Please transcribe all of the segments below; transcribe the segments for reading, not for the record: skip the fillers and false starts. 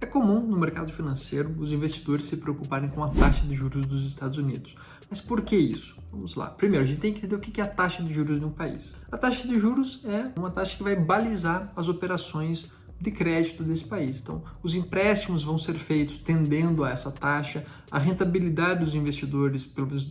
É comum no mercado financeiro os investidores se preocuparem com a taxa de juros dos Estados Unidos. Mas por que isso? Vamos lá. Primeiro, a gente tem que entender o que é a taxa de juros de um país. A taxa de juros é uma taxa que vai balizar as operações de crédito desse país. Então, os empréstimos vão ser feitos tendendo a essa taxa, a rentabilidade dos investidores, pelo menos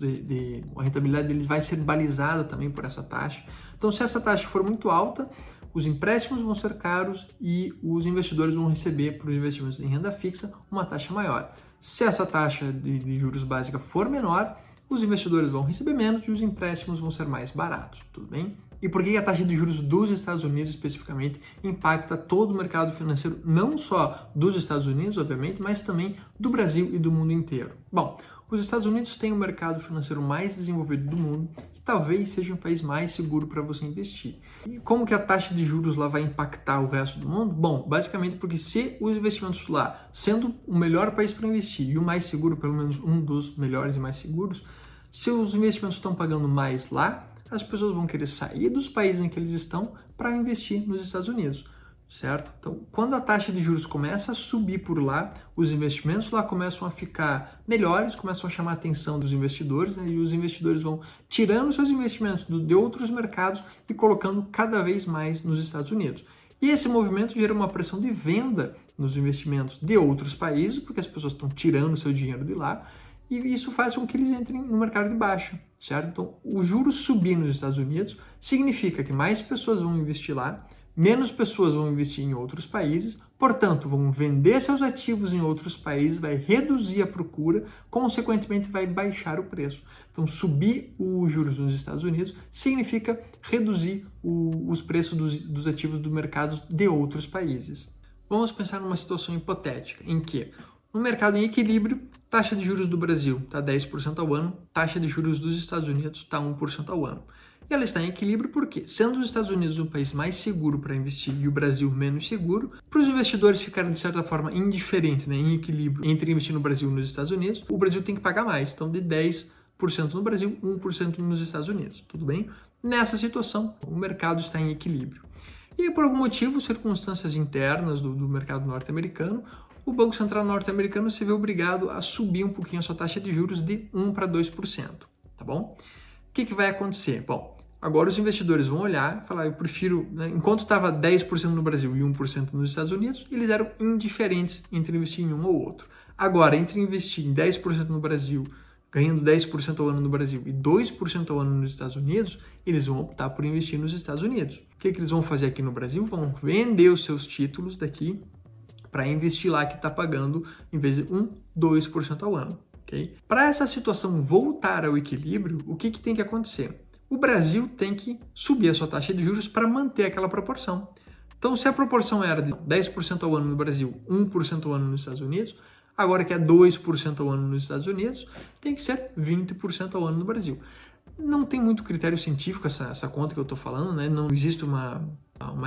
a rentabilidade deles vai ser balizada também por essa taxa. Então, se essa taxa for muito alta, os empréstimos vão ser caros e os investidores vão receber, para os investimentos em renda fixa, uma taxa maior. Se essa taxa de juros básica for menor, os investidores vão receber menos e os empréstimos vão ser mais baratos, tudo bem? E por que a taxa de juros dos Estados Unidos, especificamente, impacta todo o mercado financeiro, não só dos Estados Unidos, obviamente, mas também do Brasil e do mundo inteiro? Bom, os Estados Unidos têm o mercado financeiro mais desenvolvido do mundo e talvez seja o país mais seguro para você investir. E como que a taxa de juros lá vai impactar o resto do mundo? Bom, basicamente porque se os investimentos lá, sendo o melhor país para investir e o mais seguro, pelo menos um dos melhores e mais seguros, se os investimentos estão pagando mais lá, as pessoas vão querer sair dos países em que eles estão para investir nos Estados Unidos, certo? Então, quando a taxa de juros começa a subir por lá, os investimentos lá começam a ficar melhores, começam a chamar a atenção dos investidores, né? E os investidores vão tirando seus investimentos de outros mercados e colocando cada vez mais nos Estados Unidos. E esse movimento gera uma pressão de venda nos investimentos de outros países, porque as pessoas estão tirando seu dinheiro de lá, e isso faz com que eles entrem no mercado de baixa, certo? Então, o juros subir nos Estados Unidos significa que mais pessoas vão investir lá, menos pessoas vão investir em outros países, portanto, vão vender seus ativos em outros países, vai reduzir a procura, consequentemente vai baixar o preço. Então, subir os juros nos Estados Unidos significa reduzir os preços dos ativos do mercado de outros países. Vamos pensar numa situação hipotética em que no mercado em equilíbrio, taxa de juros do Brasil está 10% ao ano, taxa de juros dos Estados Unidos está 1% ao ano. E ela está em equilíbrio porque, sendo os Estados Unidos o país mais seguro para investir e o Brasil menos seguro, para os investidores ficarem de certa forma indiferentes, né, em equilíbrio entre investir no Brasil e nos Estados Unidos, o Brasil tem que pagar mais. Então, de 10% no Brasil, 1% nos Estados Unidos. Tudo bem? Nessa situação, o mercado está em equilíbrio. E por algum motivo, circunstâncias internas do mercado norte-americano, o Banco Central norte-americano se vê obrigado a subir um pouquinho a sua taxa de juros de 1 para 2%, tá bom? O que vai acontecer? Bom, agora os investidores vão olhar e falar, eu prefiro, né, enquanto estava 10% no Brasil e 1% nos Estados Unidos, eles eram indiferentes entre investir em um ou outro. Agora, entre investir em 10% no Brasil, ganhando 10% ao ano no Brasil e 2% ao ano nos Estados Unidos, eles vão optar por investir nos Estados Unidos. O que eles vão fazer aqui no Brasil? Vão vender os seus títulos daqui para investir lá que está pagando, em vez de 2% ao ano. Okay? Para essa situação voltar ao equilíbrio, o que tem que acontecer? O Brasil tem que subir a sua taxa de juros para manter aquela proporção. Então, se a proporção era de 10% ao ano no Brasil, 1% ao ano nos Estados Unidos, agora que é 2% ao ano nos Estados Unidos, tem que ser 20% ao ano no Brasil. Não tem muito critério científico essa conta que eu estou falando, né? Não existe uma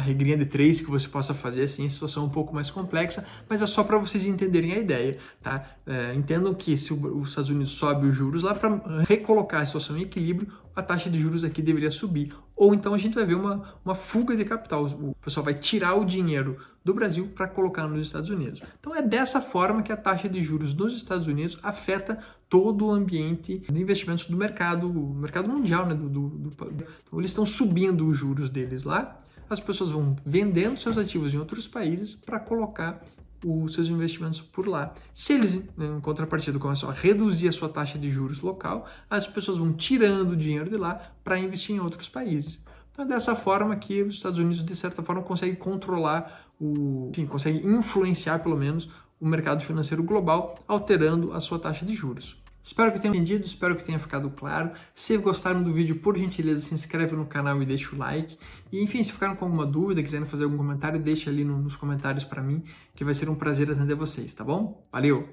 regrinha de 3 que você possa fazer assim, a situação é um pouco mais complexa, mas é só para vocês entenderem a ideia, tá? Entendam que se os Estados Unidos sobe os juros lá, para recolocar a situação em equilíbrio, a taxa de juros aqui deveria subir. Ou então a gente vai ver uma fuga de capital, o pessoal vai tirar o dinheiro do Brasil para colocar nos Estados Unidos. Então é dessa forma que a taxa de juros dos Estados Unidos afeta todo o ambiente de investimentos do mercado mundial, né? Então eles estão subindo os juros deles lá, as pessoas vão vendendo seus ativos em outros países para colocar os seus investimentos por lá. Se eles, em contrapartida, começam a reduzir a sua taxa de juros local, as pessoas vão tirando o dinheiro de lá para investir em outros países. Então é dessa forma que os Estados Unidos, de certa forma, conseguem controlar, conseguem influenciar, pelo menos, o mercado financeiro global, alterando a sua taxa de juros. Espero que tenham entendido, espero que tenha ficado claro. Se gostaram do vídeo, por gentileza, se inscreve no canal e deixa o like. E enfim, se ficaram com alguma dúvida, quiserem fazer algum comentário, deixa ali nos comentários para mim, que vai ser um prazer atender vocês, tá bom? Valeu!